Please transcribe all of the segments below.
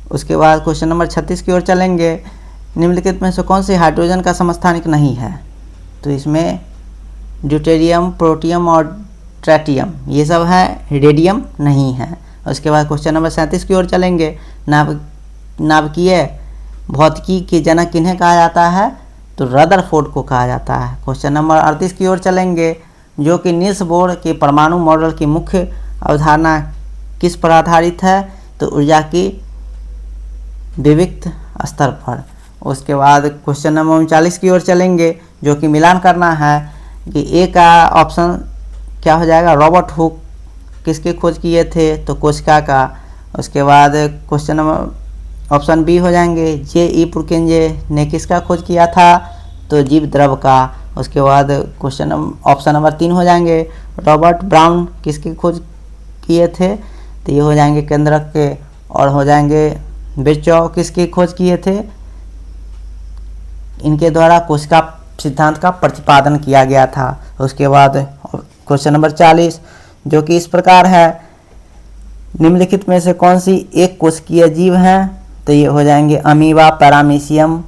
उसके बाद question number 36 की ओर चलेंगे। निम्नलिखित में से कौन सी हाइड्रोजन का समस्थानिक नहीं है? तो इसमें ड्यूटेरियम, प्रोटियम और ट्रैटियम ये सब है, रेडियम नहीं है। उसके बाद क्वेश्चन नंबर 37 की ओर चलेंगे। नाभिकीय भौतिकी के जनक किन्हें कहा जाता है? तो रदरफोर्ड को कहा जाता है। क्वेश्चन नंबर 38 की ओर चलेंगे, जो कि नील्स बोर के परमाणु मॉडल की मुख्य अवधारणा किस पर आधारित है? तो ऊर्जा की विविक्त स्तर पर। उसके बाद क्वेश्चन नंबर 39 की ओर चलेंगे, जो कि मिलान करना है कि ए का ऑप्शन क्या हो जाएगा? रॉबर्ट हुक किसकी खोज किए थे? तो कोशिका का। उसके बाद क्वेश्चन नंबर ऑप्शन बी हो जाएंगे, जे.ई. पुरकिंजे ने किसका खोज किया था? तो जीव द्रव का। उसके बाद क्वेश्चन ऑप्शन नंबर 3 हो जाएंगे, रॉबर्ट ब्राउन किसकी खोज किए थे? तो ये हो जाएंगे केंद्रक के। और हो जाएंगे बिरचॉ किसकी खोज किए थे? इनके द्वारा कोशिका सिद्धांत का प्रतिपादन किया गया था। उसके बाद क्वेश्चन नंबर 40, जो कि इस प्रकार है, निम्नलिखित में से कौन सी एक कोशिकीय जीव है? तो ये हो जाएंगे अमीबा, पैरामीशियम,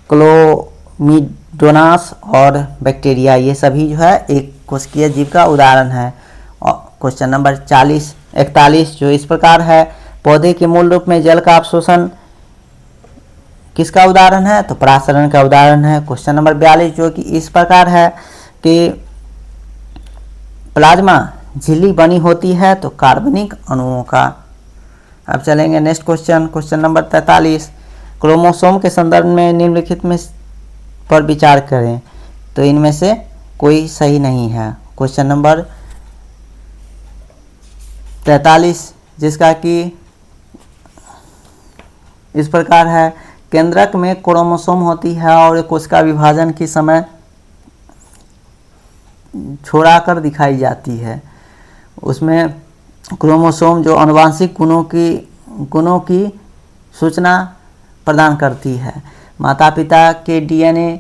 क्लोमिडोनास और बैक्टीरिया। ये सभी जो है एक कोशिकीय जीव का उदाहरण है। और क्वेश्चन नंबर 41 जो इस प्रकार है, पौधे के मूल रूप में जल का अवशोषण किसका उदाहरण है? तो परासरण का उदाहरण है। क्वेश्चन नंबर 42 जो कि इस प्रकार है कि प्लाज्मा झिल्ली बनी होती है तो कार्बनिक अणुओं का। अब चलेंगे नेक्स्ट क्वेश्चन नंबर 43, क्रोमोसोम के संदर्भ में निम्नलिखित में पर विचार करें। तो इनमें से कोई सही नहीं है। क्वेश्चन नंबर 43 जिसका कि इस प्रकार है, केंद्रक में क्रोमोसोम होती है और कोशिका विभाजन के समय छोड़ाकर दिखाई जाती है। उसमें क्रोमोसोम जो आनुवंशिक गुणों की सूचना प्रदान करती है। माता पिता के डीएनए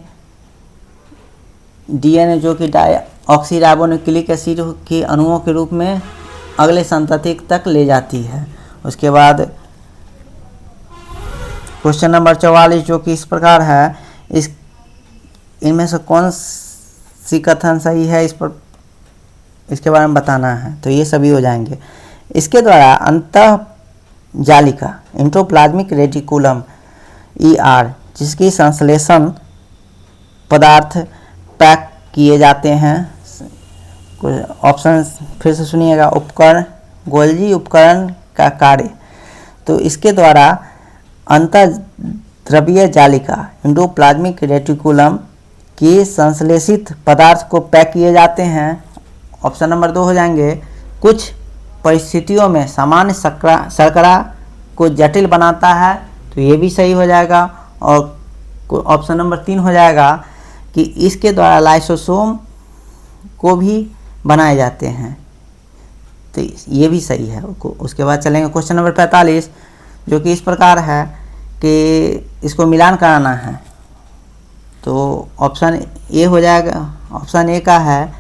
जो कि ऑक्सीराइबोन्यूक्लिक एसिड के अणुओं के रूप में अगले संतति तक ले जाती है। उसके बाद क्वेश्चन नंबर 44 जो कि इस प्रकार है, इनमें से कौन सी कथन सही है, इसके बारे में बताना है। तो ये सभी हो जाएंगे। इसके द्वारा अंतःजालिका एंडोप्लाज्मिक रेटिकुलम ER जिसकी संश्लेषण पदार्थ पैक किए जाते हैं। ऑप्शन फिर से सुनिएगा, उपकरण, गोल्जी उपकरण का कार्य। तो इसके द्वारा अंतःद्रव्यीय जालिका एंडोप्लाज्मिक रेटिकुलम के संश्लेषित पदार्थ को पैक किए जाते हैं। ऑप्शन नंबर 2 हो जाएंगे, कुछ परिस्थितियों में सामान्य शर्करा को जटिल बनाता है। तो ये भी सही हो जाएगा। और ऑप्शन नंबर 3 हो जाएगा कि इसके द्वारा लाइसोसोम को भी बनाए जाते हैं। तो ये भी सही है। उसके बाद चलेंगे क्वेश्चन नंबर 45 जो कि इस प्रकार है कि इसको मिलान कराना है। तो ऑप्शन ए हो जाएगा, ऑप्शन ए का है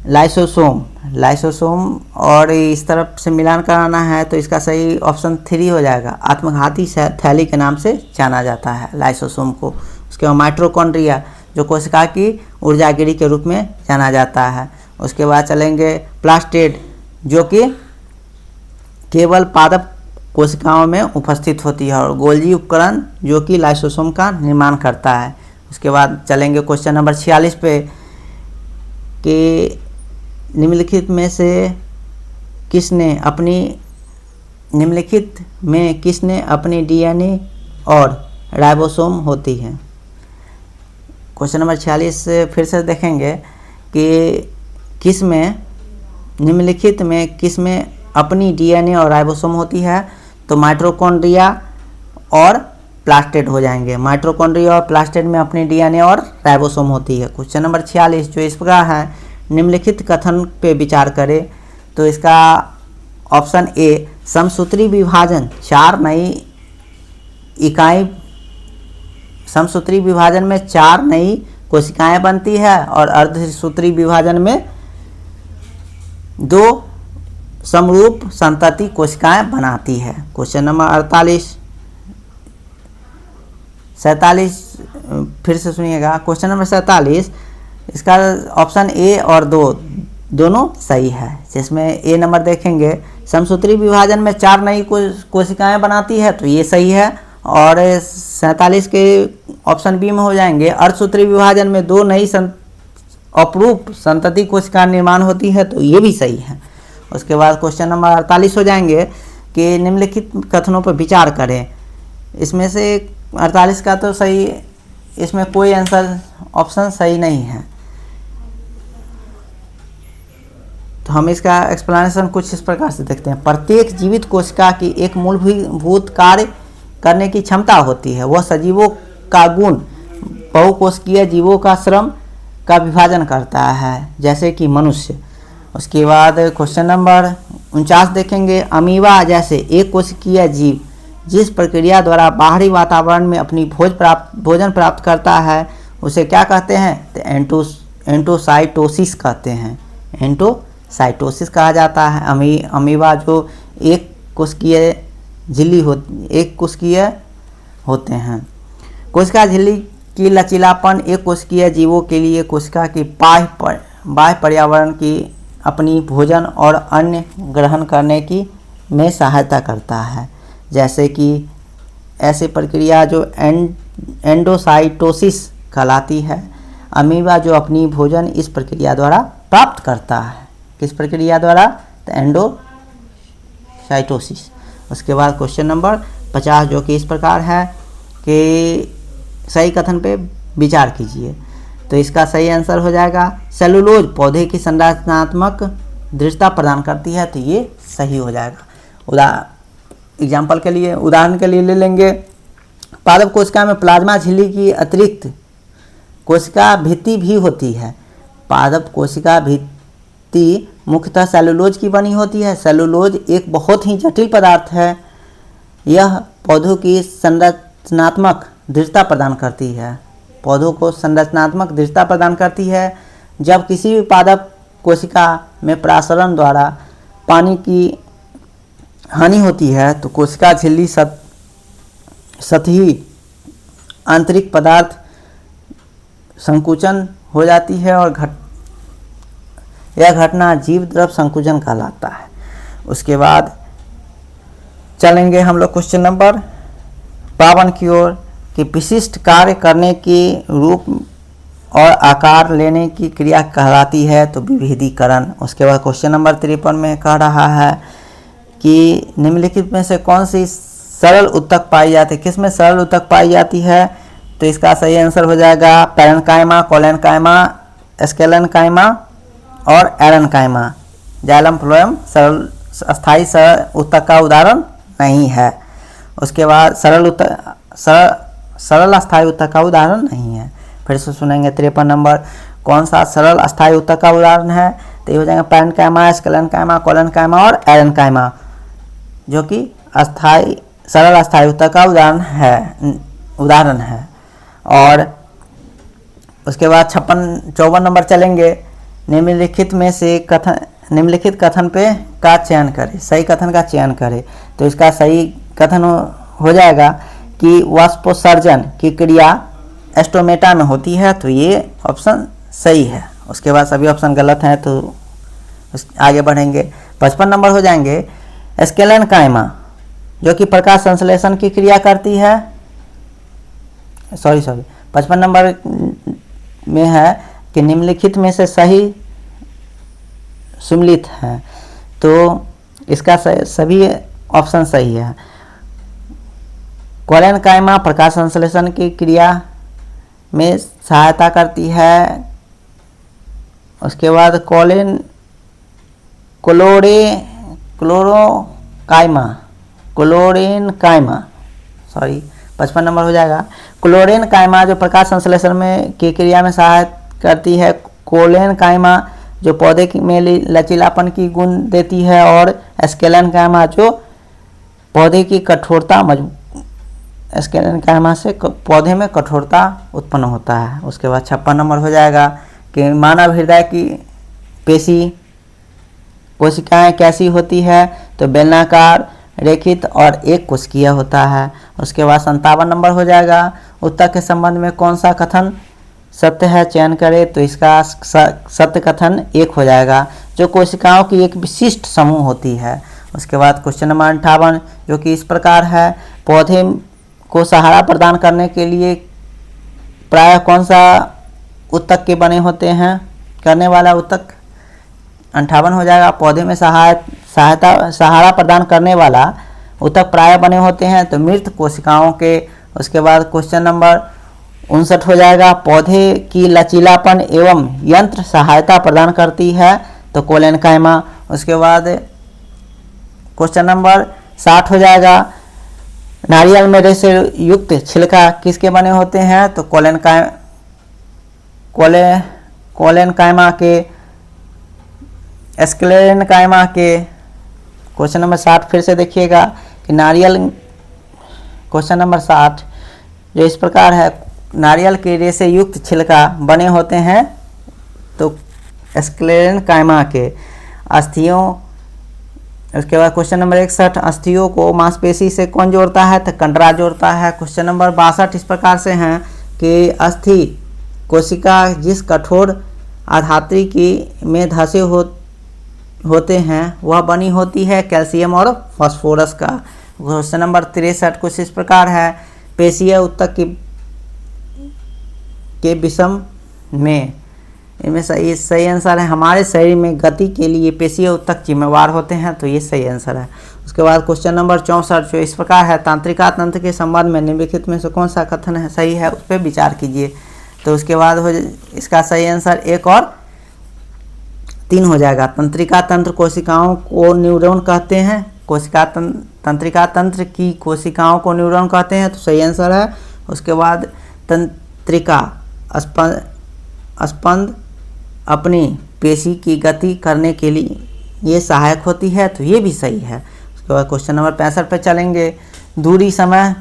लाइसोसोम और इस तरफ से मिलान कराना है। तो इसका सही ऑप्शन 3 हो जाएगा। आत्मघाती थैली के नाम से जाना जाता है लाइसोसोम को। उसके बाद माइटोकॉन्ड्रिया जो कोशिका की ऊर्जागिरी के रूप में जाना जाता है। उसके बाद चलेंगे प्लास्टिड जो कि केवल पादप कोशिकाओं में उपस्थित होती है, और गोल्जी उपकरण जो कि लाइसोसोम का निर्माण करता है। उसके बाद चलेंगे क्वेश्चन नंबर 46 पे कि निम्नलिखित में किसने अपनी डीएनए और राइबोसोम होती है। क्वेश्चन नंबर 46 फिर से देखेंगे कि निम्नलिखित में किसमें अपनी डीएनए और राइबोसोम होती है। तो माइटोकॉन्ड्रिया और प्लास्टिड हो जाएंगे। माइटोकॉन्ड्रिया और प्लास्टिड में अपनी डीएनए और राइबोसोम होती है। क्वेश्चन नंबर 46 जो इस प्रकार है, निम्नलिखित कथन पे विचार करें। तो इसका ऑप्शन ए, समसूत्री विभाजन 4 नई इकाई, समसूत्री विभाजन में 4 नई कोशिकाएं बनती है और अर्धसूत्री विभाजन में 2 समरूप संतति कोशिकाएं बनाती है। क्वेश्चन नंबर 47 फिर से सुनिएगा। क्वेश्चन नंबर 47, इसका ऑप्शन ए और दोनों सही है। जिसमें ए नंबर देखेंगे, समसूत्री विभाजन में 4 नई कोशिकाएं बनाती है, तो ये सही है। और 47 के ऑप्शन बी में हो जाएंगे, अर्धसूत्री विभाजन में 2 नई अपरूप संतति कोशिका निर्माण होती है, तो ये भी सही है। उसके बाद क्वेश्चन नंबर 48 हो जाएंगे कि निम्नलिखित कथनों पर विचार करें। इसमें से 48 का तो सही, इसमें कोई आंसर ऑप्शन सही नहीं है, तो हम इसका एक्सप्लेनेशन कुछ इस प्रकार से देखते हैं। प्रत्येक जीवित कोशिका की एक मूलभूत कार्य करने की क्षमता होती है। वह सजीवों का गुण बहुकोशिकीय जीवों का श्रम का विभाजन करता है, जैसे कि मनुष्य। उसके बाद क्वेश्चन नंबर 49 देखेंगे, अमीबा जैसे एक कोशिकीय जीव जिस प्रक्रिया द्वारा बाहरी वातावरण में अपनी भोजन प्राप्त करता है, उसे क्या कहते हैं? तो एंडोसाइटोसिस कहते हैं। एंडोसाइटोसिस कहा जाता है। अमीबा जो एक कोशिकीय होते हैं। कोशिका झिल्ली की लचीलापन एक कोशिकीय जीवों के लिए कोशिका की बाह्य पर्यावरण की अपनी भोजन और अन्य ग्रहण करने की में सहायता करता है, जैसे कि ऐसी प्रक्रिया जो एंडोसाइटोसिस कहलाती है। अमीबा जो अपनी भोजन इस प्रक्रिया द्वारा प्राप्त करता है। किस प्रक्रिया द्वारा? तो एंडोसाइटोसिस। उसके बाद क्वेश्चन नंबर 50 जो कि इस प्रकार है कि सही कथन पे विचार कीजिए। तो इसका सही आंसर हो जाएगा, सेलुलोज पौधे की संरचनात्मक दृढ़ता प्रदान करती है, तो ये सही हो जाएगा। उदाहरण के लिए ले लेंगे, पादप कोशिका में प्लाज्मा झिल्ली की अतिरिक्त कोशिका भित्ति भी होती है। पादप कोशिका भित्ति मुख्यतः सेलुलोज की बनी होती है। सेलुलोज एक बहुत ही जटिल पदार्थ है। यह पौधों की संरचनात्मक दृढ़ता प्रदान करती है। पौधों को संरचनात्मक दृढ़ता प्रदान करती है। जब किसी भी पादप कोशिका में प्रसारण द्वारा पानी की हानि होती है, तो कोशिका झिल्ली सतही आंतरिक पदार्थ संकुचन हो जाती है और यह घटना जीव द्रव संकुचन कहलाता है। उसके बाद चलेंगे हम लोग क्वेश्चन नंबर 52 की ओर, कि विशिष्ट कार्य करने के रूप और आकार लेने की क्रिया कहलाती है, तो विभेदीकरण। उसके बाद क्वेश्चन नंबर 53 में कह रहा है कि निम्नलिखित में से कौन सी सरल उत्तक पाई जाती है? किसमें सरल उत्तक पाई जाती है? तो इसका सही आंसर हो जाएगा पैरेन्काइमा, कोलेनकाइमा, स्केलेनकाइमा और एरेनकाइमा। जाइलम फ्लोएम सरल अस्थायी सरल उत्तक का उदाहरण नहीं है। उसके बाद सरल अस्थायी उत्तक का उदाहरण नहीं है। फिर से सुनेंगे 53 नंबर, कौन सा सरल अस्थायी उत्तक का उदाहरण है? तो ये हो जाएगा पैरेन्काइमा, स्केलेनकाइमा, कोलेनकाइमा और एरेनकाइमा, जो कि सरल अस्थायी उत्तक का उदाहरण है। और उसके बाद 54 नंबर चलेंगे, निम्नलिखित कथन पे का चयन करें, सही कथन का चयन करें। तो इसका सही कथन हो जाएगा कि वाष्पोत्सर्जन की क्रिया एस्टोमेटा में होती है, तो ये ऑप्शन सही है। उसके बाद सभी ऑप्शन गलत हैं, तो आगे बढ़ेंगे। 55 नंबर हो जाएंगे, स्केलेनकाइमा जो कि प्रकाश संश्लेषण की क्रिया करती है। 55 नंबर में है कि निम्नलिखित में से सही सम्मिलित है, तो इसका सभी ऑप्शन सही है। कोलेनकाइमा प्रकाश संश्लेषण की क्रिया में सहायता करती है। उसके बाद क्लोरेनकाइमा 55 नंबर हो जाएगा। क्लोरेनकाइमा जो प्रकाश संश्लेषण में की क्रिया में सहायता करती है। कोलेनकाइमा जो पौधे में लचीलापन की गुण देती है। और स्केलेनकाइमा जो पौधे की कठोरता स्केलेनकाइमा से पौधे में कठोरता उत्पन्न होता है। उसके बाद 56 नंबर हो जाएगा कि मानव हृदय की पेशी कोशिकाएं कैसी होती है, तो बेलनाकार, रेखित और एक कोशिकीय होता है। उसके बाद 57 नंबर हो जाएगा, ऊतक के संबंध में कौन सा कथन सत्य है, चयन करें। तो इसका सत्य कथन 1 हो जाएगा, जो कोशिकाओं की एक विशिष्ट समूह होती है। उसके बाद क्वेश्चन नंबर 58 जो कि इस प्रकार है, पौधे को सहारा प्रदान करने के लिए प्रायः कौन सा ऊतक के बने होते हैं, करने वाला ऊतक 58 हो जाएगा। पौधे में सहारा प्रदान करने वाला ऊतक प्रायः बने होते हैं तो मृत कोशिकाओं के। उसके बाद क्वेश्चन नंबर 59 हो जाएगा, पौधे की लचीलापन एवं यंत्र सहायता प्रदान करती है, तो कोलेनकाइमा। उसके बाद क्वेश्चन नंबर 60 हो जाएगा, नारियल में रेशे युक्त छिलका किसके बने होते हैं, तो कोलेनकाइमा के, स्क्लेरेनकाइमा के। क्वेश्चन नंबर 60 फिर से देखिएगा कि नारियल, क्वेश्चन नंबर 60 जो इस प्रकार है, नारियल के रेशे युक्त छिलका बने होते हैं तो स्क्लेरेनकाइमा के। अस्थियों, उसके बाद क्वेश्चन नंबर 61, अस्थियों को मांसपेशी से कौन जोड़ता है, तो कंडरा जोड़ता है। क्वेश्चन नंबर 62 इस प्रकार से हैं कि अस्थि कोशिका जिस कठोर आधात्री की में धंसे होते हैं वह बनी होती है कैल्शियम और फास्फोरस का। क्वेश्चन नंबर 63 कुछ इस प्रकार है, पेशीय ऊतक के विषम में, इनमें सही आंसर है, हमारे शरीर में गति के लिए पेशीय ऊतक जिम्मेवार होते हैं, तो ये सही आंसर है। उसके बाद क्वेश्चन नंबर 64 जो इस प्रकार है, तांत्रिका तंत्र के संबंध में निम्नलिखित में से कौन सा कथन है सही है, उस पर विचार कीजिए। तो उसके बाद इसका सही आंसर 1 और 3 हो जाएगा। तंत्रिका तंत्र कोशिकाओं को न्यूरॉन कहते हैं, तंत्रिका तंत्र की कोशिकाओं को न्यूरॉन कहते हैं, तो सही आंसर है। उसके बाद तंत्रिका स्पंद अपनी पेशी की गति करने के लिए ये सहायक होती है, तो ये भी सही है। उसके बाद क्वेश्चन नंबर 65 पे चलेंगे, दूरी समय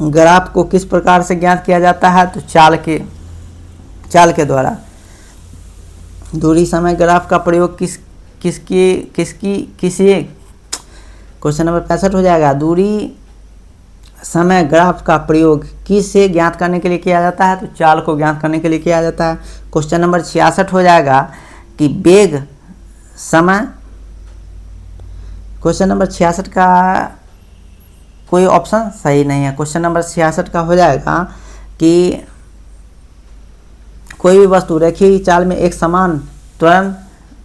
ग्राफ को किस प्रकार से ज्ञात किया जाता है, तो चाल के द्वारा। दूरी समय ग्राफ का प्रयोग किसी क्वेश्चन नंबर 65 हो जाएगा, दूरी समय ग्राफ का प्रयोग किस से ज्ञात करने के लिए किया जाता है, तो चाल को ज्ञात करने के लिए किया जाता है। क्वेश्चन नंबर 66 हो जाएगा कि वेग समय, क्वेश्चन नंबर 66 का कोई ऑप्शन सही नहीं है। क्वेश्चन नंबर 66 का हो जाएगा कि कोई भी वस्तु रेखीय चाल में एक समान त्वरण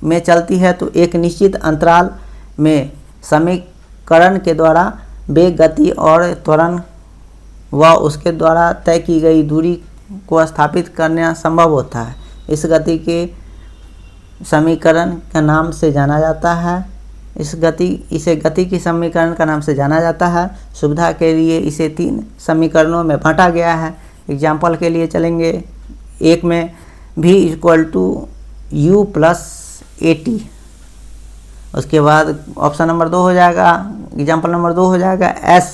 में चलती है तो एक निश्चित अंतराल में समीकरण के द्वारा वेग, गति और त्वरण व उसके द्वारा तय की गई दूरी को स्थापित करना संभव होता है। इस गति के समीकरण का नाम से जाना जाता है, इसे गति की समीकरण का नाम से जाना जाता है। सुविधा के लिए इसे 3 समीकरणों में बांटा गया है। एग्जाम्पल के लिए चलेंगे, एक में v = u + at, उसके बाद ऑप्शन नंबर 2 हो जाएगा, एग्जाम्पल नंबर 2 हो जाएगा s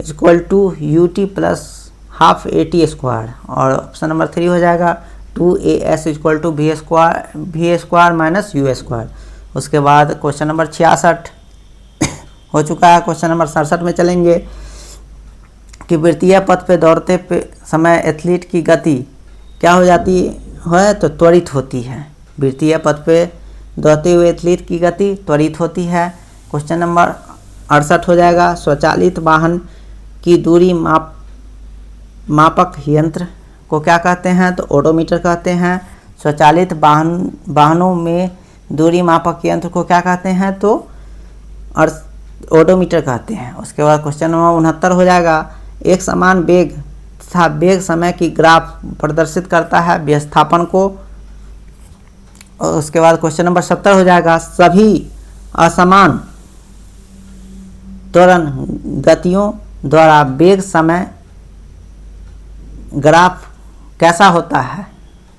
= ut + ½ at², और ऑप्शन नंबर 3 हो जाएगा 2as = v² - u²। उसके बाद क्वेश्चन नंबर 66 हो चुका है। क्वेश्चन नंबर 67 में चलेंगे कि वृत्तीय पथ पे दौड़ते समय एथलीट की गति क्या हो जाती है, तो त्वरित होती है। वृत्तीय पथ पे दौड़ते हुए एथलीट की गति त्वरित होती है। क्वेश्चन नंबर 68 हो जाएगा, स्वचालित वाहन की दूरी मापक यंत्र को क्या कहते हैं, तो ओडोमीटर कहते हैं। स्वचालित वाहनों में दूरी मापक यंत्र को क्या कहते हैं, तो ओडोमीटर कहते हैं। उसके बाद क्वेश्चन नंबर 69 हो जाएगा, एक समान वेग तथा वेग समय की ग्राफ प्रदर्शित करता है विस्थापन को। और उसके बाद क्वेश्चन नंबर 70 हो जाएगा, सभी असमान त्वरण गतियों द्वारा वेग समय ग्राफ कैसा होता है।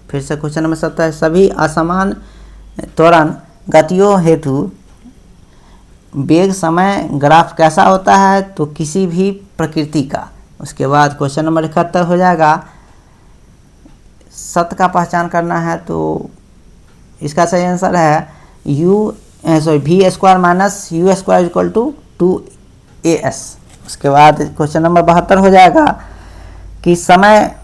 फिर से क्वेश्चन नंबर 70, सभी असमान त्वरण गतियों हेतु वेग समय ग्राफ कैसा होता है, तो किसी भी प्रकृति का। उसके बाद क्वेश्चन नंबर 71 हो जाएगा, सत्य का पहचान करना है, तो इसका सही आंसर है u V square minus U square equal to 2as। उसके बाद क्वेश्चन नंबर 72 हो जाएगा कि समय,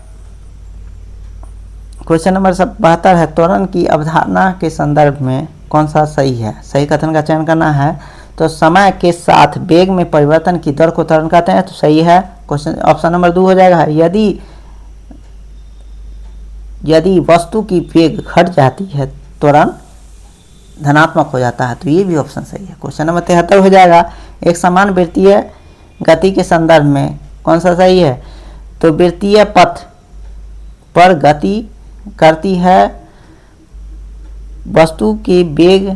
क्वेश्चन नंबर 72 है त्वरण की अवधारणा के संदर्भ में कौन सा सही है। सही कथन का चयन करना है। तो समय के साथ वेग में परिवर्तन की दर को त्वरण कहते हैं, तो सही है। क्वेश्चन ऑप्शन नंबर 2 हो जाएगा यदि वस्तु की वेग घट जाती है त्वरण धनात्मक हो जाता है, तो ये भी ऑप्शन सही है। क्वेश्चन नंबर 73 हो जाएगा एक समान वृत्तीय गति के संदर्भ में कौन सा सही है। तो वृत्तीय पथ पर गति करती है वस्तु के वेग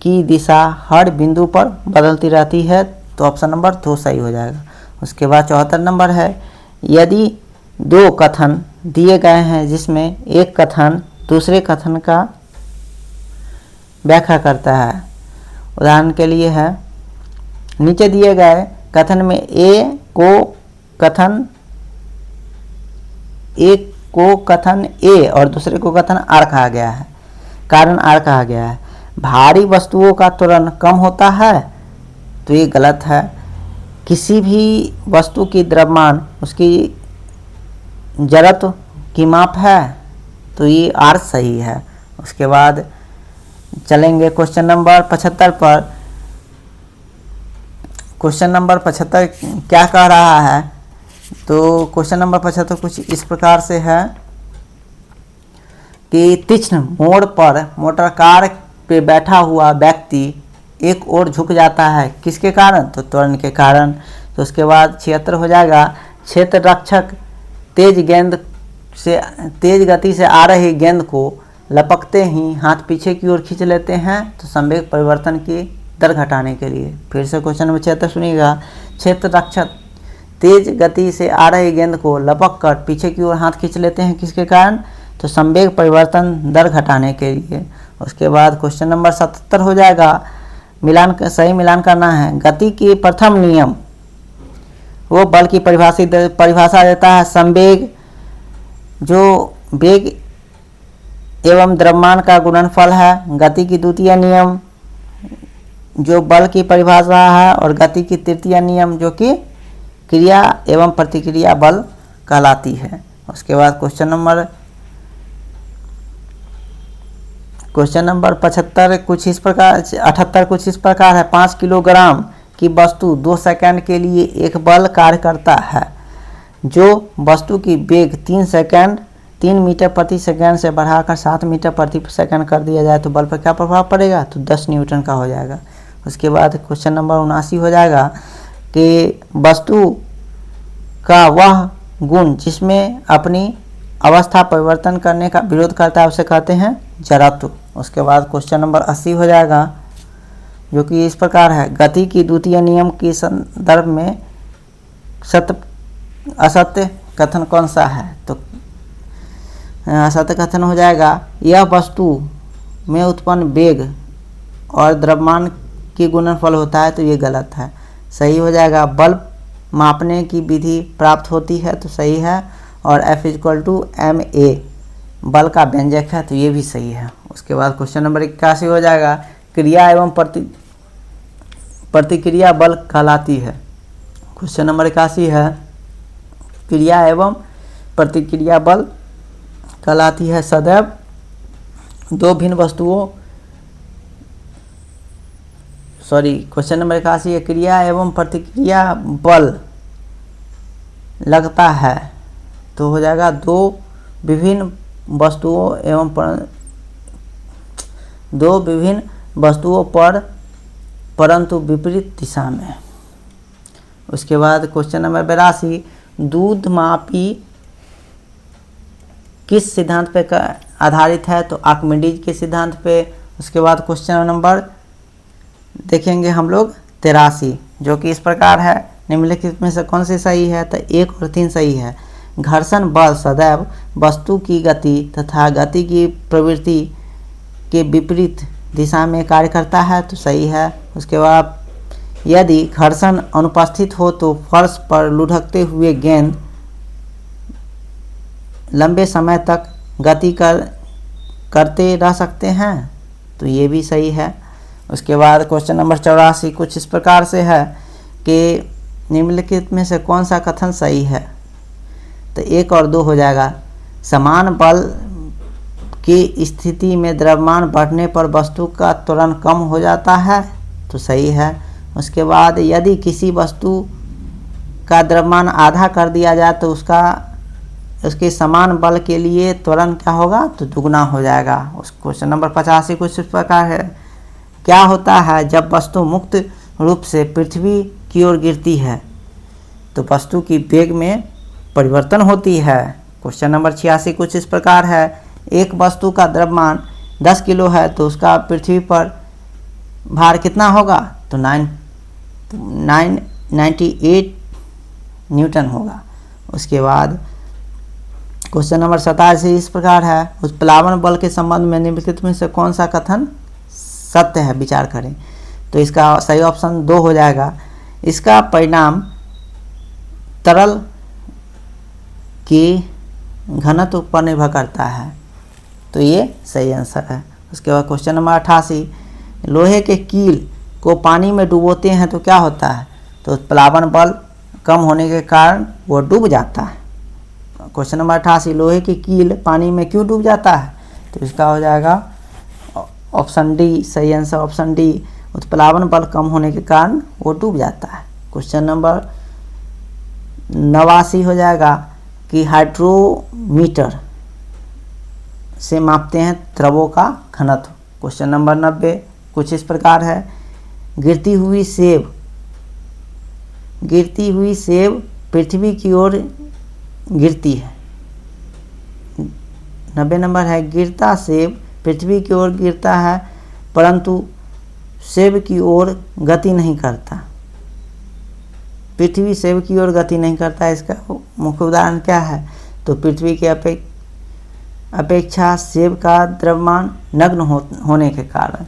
की दिशा हर बिंदु पर बदलती रहती है, तो ऑप्शन नंबर 2 सही हो जाएगा। उसके बाद 74 नंबर है यदि दो कथन दिए गए हैं जिसमें एक कथन दूसरे कथन का व्याख्या करता है। उदाहरण के लिए है, नीचे दिए गए कथन में एक को कथन ए और दूसरे को कथन आर कहा गया है, कारण आर कहा गया है। भारी वस्तुओं का त्वरण कम होता है, तो ये गलत है। किसी भी वस्तु की द्रव्यमान उसकी जड़त्व की माप है, तो ये आर सही है। उसके बाद चलेंगे क्वेश्चन नंबर 75 पर। क्वेश्चन नंबर 75 क्या कह रहा है। तो क्वेश्चन नंबर 75 कुछ इस प्रकार से है कि तीक्ष्ण मोड़ पर मोटर कार पे बैठा हुआ व्यक्ति एक ओर झुक जाता है, किसके कारण। तो त्वरण के कारण। तो उसके बाद 76 हो जाएगा क्षेत्र रक्षक तेज गति से आ रही गेंद को लपकते ही हाथ पीछे की ओर खींच लेते हैं, तो संवेग परिवर्तन की दर घटाने के लिए। फिर से क्वेश्चन नंबर 76 सुनिएगा, क्षेत्र रक्षक तेज गति से आ रही गेंद को लपक कर पीछे की ओर हाथ खींच लेते हैं, किसके कारण। तो संवेग परिवर्तन दर घटाने के लिए। उसके बाद क्वेश्चन नंबर 77 हो जाएगा, सही मिलान करना है। गति की प्रथम नियम वो बल की परिभाषा देता है। संवेग जो वेग एवं द्रव्यमान का गुणनफल है। गति की द्वितीय नियम जो बल की परिभाषा है, और गति की तृतीय नियम जो कि क्रिया एवं प्रतिक्रिया बल कहलाती है। उसके बाद क्वेश्चन नंबर 75 कुछ इस प्रकार, 78 कुछ इस प्रकार है। 5 किलोग्राम की वस्तु 2 सेकंड के लिए एक बल कार्य करता है। जो वस्तु की वेग 3 मीटर प्रति सेकंड से बढ़ाकर 7 मीटर प्रति सेकंड कर दिया जाए, तो बल पर क्या प्रभाव पड़ेगा। तो 10 न्यूटन का हो जाएगा। उसके बाद क्वेश्चन नंबर 79 हो जाएगा कि वस्तु का वह गुण जिसमें अपनी अवस्था परिवर्तन करने का विरोध करता है, उसे कहते हैं जड़त्व। उसके बाद क्वेश्चन नंबर 80 हो जाएगा, जो कि इस प्रकार है। गति की द्वितीय नियम के संदर्भ में असत्य कथन कौन सा है। तो असत्य कथन हो जाएगा, यह वस्तु में उत्पन्न वेग और द्रव्यमान की गुणनफल होता है, तो ये गलत है। सही हो जाएगा, बल मापने की विधि प्राप्त होती है, तो सही है। और F=ma बल का व्यंजक है, तो ये भी सही है। उसके बाद क्वेश्चन नंबर 81 हो जाएगा, क्रिया एवं प्रतिक्रिया बल कहलाती है। क्वेश्चन नंबर 81 है, क्रिया एवं प्रतिक्रिया बल कहलाती है सदैव दो भिन्न वस्तुओं क्वेश्चन नंबर 81 है, क्रिया एवं प्रतिक्रिया बल लगता है, तो हो जाएगा दो विभिन्न वस्तुओं पर परंतु विपरीत दिशा में। उसके बाद क्वेश्चन नंबर 82, दूध मापी किस सिद्धांत पे आधारित है। तो आर्किमिडीज के सिद्धांत पे। उसके बाद क्वेश्चन नंबर देखेंगे हम लोग 83, जो कि इस प्रकार है, निम्नलिखित में से कौन सी सही है। तो 1 और 3 सही है। घर्षण बल सदैव वस्तु की गति तथा गति की प्रवृत्ति के विपरीत दिशा में कार्य करता है, तो सही है। उसके बाद यदि घर्षण अनुपस्थित हो तो फर्श पर लुढ़कते हुए गेंद लंबे समय तक गति करते रह सकते हैं, तो ये भी सही है। उसके बाद क्वेश्चन नंबर 84 कुछ इस प्रकार से है कि निम्नलिखित में से कौन सा कथन सही है। तो 1 और 2 हो जाएगा। समान बल की स्थिति में द्रव्यमान बढ़ने पर वस्तु का त्वरण कम हो जाता है, तो सही है। उसके बाद यदि किसी वस्तु का द्रव्यमान आधा कर दिया जाए तो उसके समान बल के लिए त्वरण क्या होगा, तो दुगना हो जाएगा। उस क्वेश्चन नंबर 85 कुछ इस प्रकार है। क्या होता है जब वस्तु मुक्त रूप से पृथ्वी की ओर गिरती है, तो वस्तु की वेग में परिवर्तन होती है। क्वेश्चन नंबर 86 कुछ इस प्रकार है। एक वस्तु का द्रव्यमान 10 किलो है तो उसका पृथ्वी पर भार कितना होगा, तो 998 न्यूटन होगा। उसके बाद क्वेश्चन नंबर 87 इस प्रकार है। उत्प्लावन बल के संबंध में निम्नलिखित में से कौन सा कथन सत्य है, विचार करें। तो इसका सही ऑप्शन 2 हो जाएगा। इसका परिणाम तरल की घनत्व पर निर्भर करता है, तो ये सही आंसर है। उसके बाद क्वेश्चन नंबर 88 लोहे के कील को पानी में डुबोते हैं तो क्या होता है, तो उत्प्लावन बल कम होने के कारण वो डूब जाता है। क्वेश्चन नंबर 88 लोहे की कील पानी में क्यों डूब जाता है, तो इसका हो जाएगा ऑप्शन डी, सही आंसर ऑप्शन डी। उत्प्लावन बल कम होने के कारण वो डूब जाता है। क्वेश्चन नंबर 89 हो जाएगा कि हाइड्रोमीटर से मापते हैं द्रवों का घनत्व। क्वेश्चन नंबर 90 कुछ इस प्रकार है। गिरती हुई सेब पृथ्वी की ओर गिरती है। 90 नंबर है। गिरता सेब पृथ्वी की ओर गिरता है परंतु सेब की ओर गति नहीं करता। पृथ्वी सेब की ओर गति नहीं करता, इसका मुख्य उदाहरण क्या है, तो पृथ्वी के अपेक्षा सेब का द्रव्यमान नग्न होने के कारण